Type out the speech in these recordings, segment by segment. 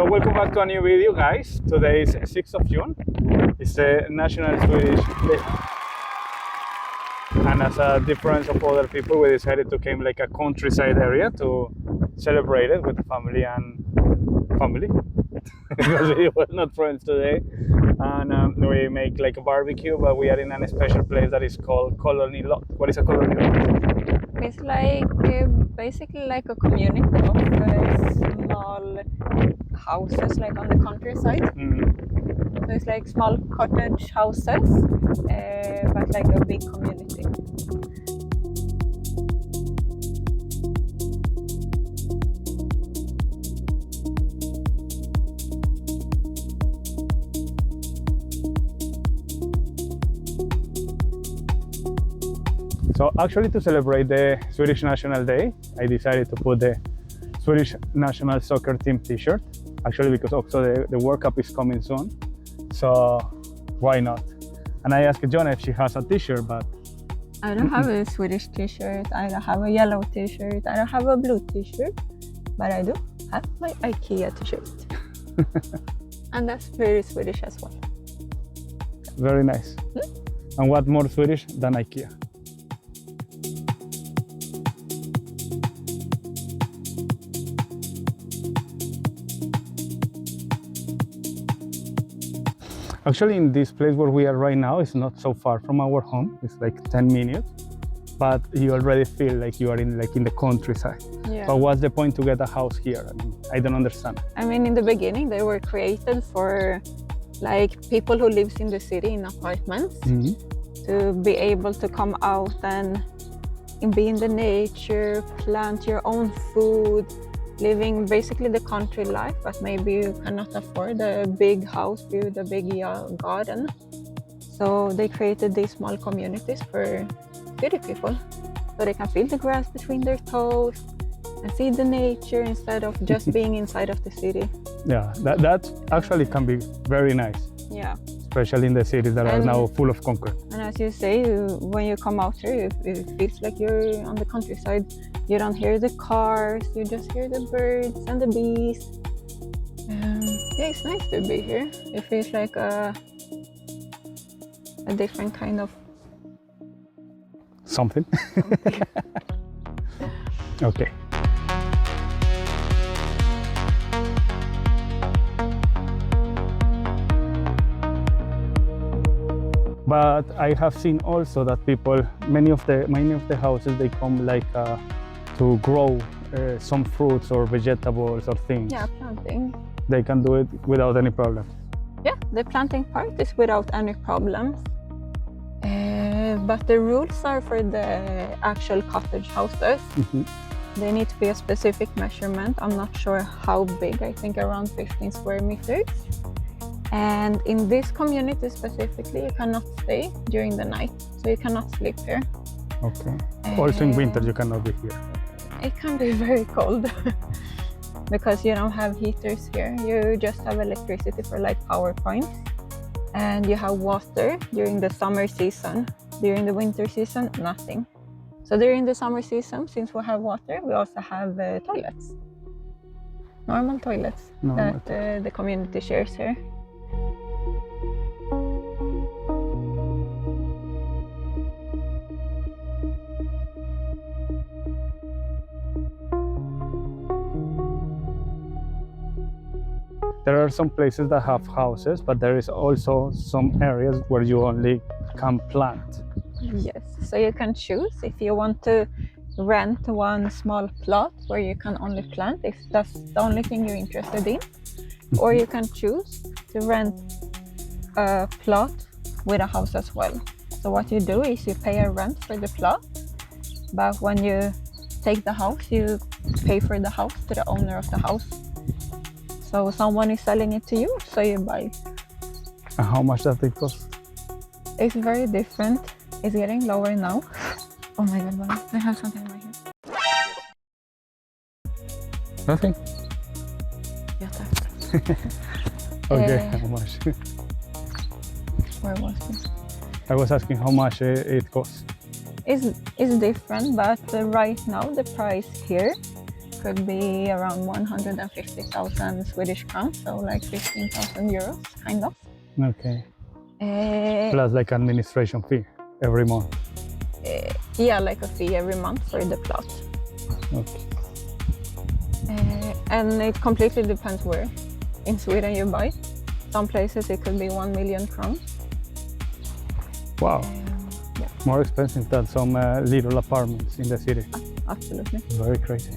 welcome back to a new video, guys. Today is 6th of June. It's the National Swedish Day. And as a difference of other people, we decided to came like a countryside area to celebrate it with the family and family. Because we were not friends today. And we make like a barbecue, but we are in a special place that is called Kolonilott. What is a Kolonilott? It's like basically like a community of small houses, like on the countryside. So it's like small cottage houses, but like a big community. So actually, to celebrate the Swedish National Day, I decided to put the Swedish National soccer team t-shirt. Actually, because also the World Cup is coming soon. So why not? And I asked John if she has a t-shirt, but I don't have a Swedish t-shirt, I don't have a yellow t-shirt, I don't have a blue t-shirt, but I do have my IKEA t-shirt. And that's very Swedish as well. Very nice. And what more Swedish than IKEA? Actually, in this place where we are right now, it's not so far from our home. It's like 10 minutes, but you already feel like you are in the countryside. Yeah. But what's the point to get a house here? I mean, I don't understand. I mean, in the beginning, they were created for like people who lives in the city in apartments to be able to come out and be in the nature, plant your own food, living basically the country life, but maybe you cannot afford a big house with a big garden. So they created these small communities for city people, so they can feel the grass between their toes and see the nature instead of just being inside of the city. Yeah, that actually can be very nice. Yeah. Especially in the cities that are now full of concrete. And as you say, when you come out here, it feels like you're on the countryside. You don't hear the cars, you just hear the birds and the bees. Yeah, it's nice to be here. It feels like a different kind of something. Okay. But I have seen also that people, many of the houses, they come like to grow some fruits or vegetables or things. Yeah, planting. They can do it without any problem. Yeah, the planting part is without any problems. But the rules are for the actual cottage houses. They need to be a specific measurement. I'm not sure how big, I think around 15 square meters. And in this community specifically, you cannot stay during the night, so you cannot sleep here. Okay. Also in winter, you cannot be here. It can be very cold because you don't have heaters here. You just have electricity for like power points, and you have water during the summer season. During the winter season, nothing. So during the summer season, since we have water, we also have toilets. Normal toilets that the community shares here. There are some places that have houses, but there is also some areas where you only can plant. Yes, so you can choose if you want to rent one small plot where you can only plant, if that's the only thing you're interested in. Or you can choose to rent a plot with a house as well. So what you do is you pay a rent for the plot, but when you take the house, you pay for the house to the owner of the house. So someone is selling it to you, so you buy it. And how much does it cost? It's very different. It's getting lower now. Oh my god, I have something in my hand. Nothing? Yeah, thanks. Okay, how much? Where was this? I was asking how much it costs. It's different, but right now the price here could be around 150,000 Swedish crowns, so like 15,000 euros, kind of. Okay. Uh, Plus like administration fee every month. yeah, like a fee every month for the plot. Okay. And it completely depends where in Sweden you buy. Some places it could be 1 million crowns. Wow. Yeah, More expensive than some little apartments in the city. absolutely. Very crazy.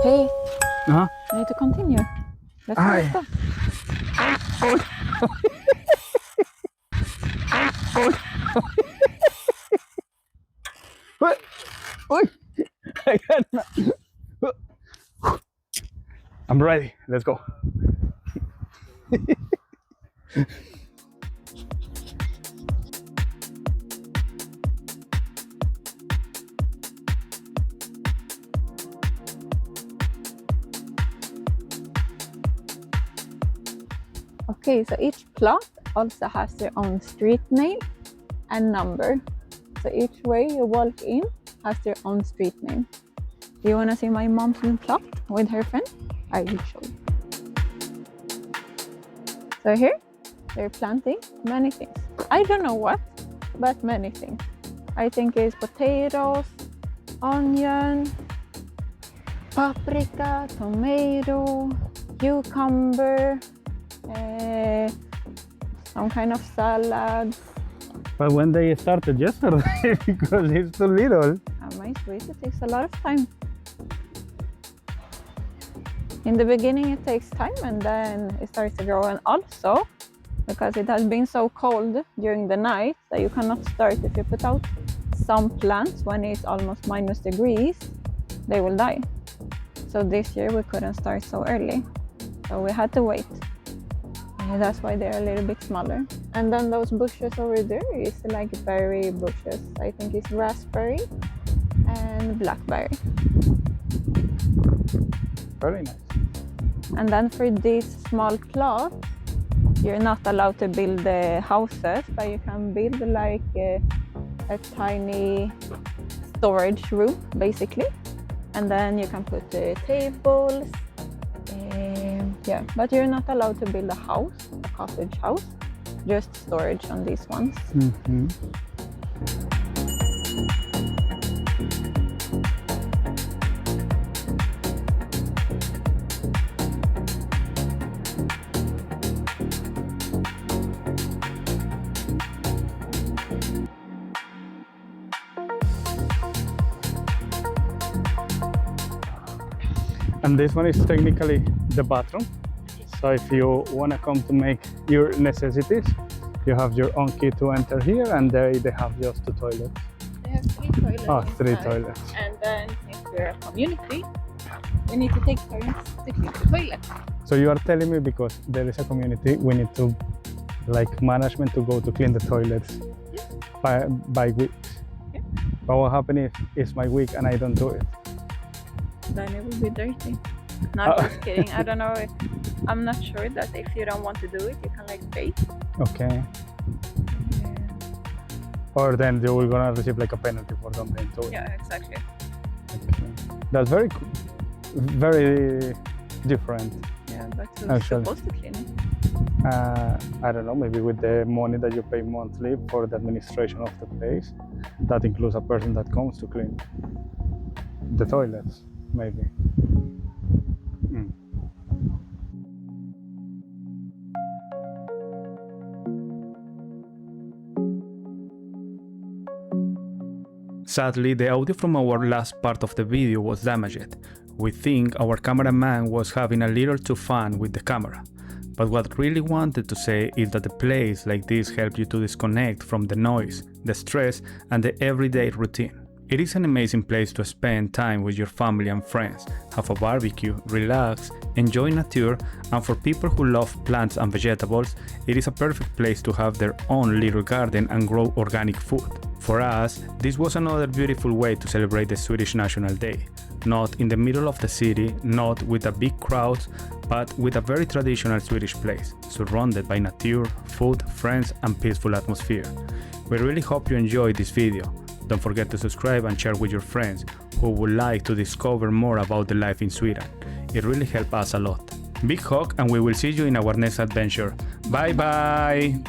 Hey, Uh-huh. I need to continue. Let's Aye. stop. What? Oi! I cannot. I'm ready. Let's go. Okay, so each plot also has their own street name and number. So each way you walk in has their own street name. Do you want to see my mom's new plot with her friend? I will show you. So here, they're planting many things. I don't know what, but many things. I think it's potatoes, onion, paprika, tomato, cucumber, some kind of salad. But when they started yesterday, because it's too little. My sweet, it takes a lot of time. In the beginning it takes time and then it starts to grow, and also because it has been so cold during the night that you cannot start. If you put out some plants when it's almost minus degrees, they will die. So this year we couldn't start so early, so we had to wait. And that's why they're a little bit smaller. And then those bushes over there is like berry bushes. I think it's raspberry and blackberry. Very nice. And then for this small plot, you're not allowed to build the houses, but you can build like a tiny storage room, basically. And then you can put the tables. Yeah, but you're not allowed to build a house, a cottage house, just storage on these ones. Mm-hmm. And this one is technically the bathroom. So if you want to come to make your necessities, you have your own key to enter here, and they have just 2 toilets. They have 3 toilets. Oh, 3 inside. toilets. And then if we're a community, we need to take turns to clean the toilet. So you are telling me because there is a community, we need to, like management, to go to clean the toilets by weeks. Yeah. But what happens if it's my week and I don't do it? Then it will be dirty. No, just kidding. I don't know. I'm not sure that if you don't want to do it, you can like pay. Okay. Or then you will gonna receive like a penalty for something too. Yeah, exactly. Okay. That's very different. Yeah, but who's Actually. supposed to clean it? I don't know, maybe with the money that you pay monthly for the administration of the place, that includes a person that comes to clean the toilets, maybe. Sadly, the audio from our last part of the video was damaged. We think our cameraman was having a little too fun with the camera. But what really wanted to say is that a place like this helps you to disconnect from the noise, the stress, and the everyday routine. It is an amazing place to spend time with your family and friends, have a barbecue, relax, enjoy nature, and for people who love plants and vegetables, it is a perfect place to have their own little garden and grow organic food. For us, this was another beautiful way to celebrate the Swedish National Day. Not in the middle of the city, not with a big crowd, but with a very traditional Swedish place, surrounded by nature, food, friends, and peaceful atmosphere. We really hope you enjoyed this video. Don't forget to subscribe and share with your friends who would like to discover more about the life in Sweden. It really helps us a lot. Big hug, and we will see you in our next adventure. Bye bye!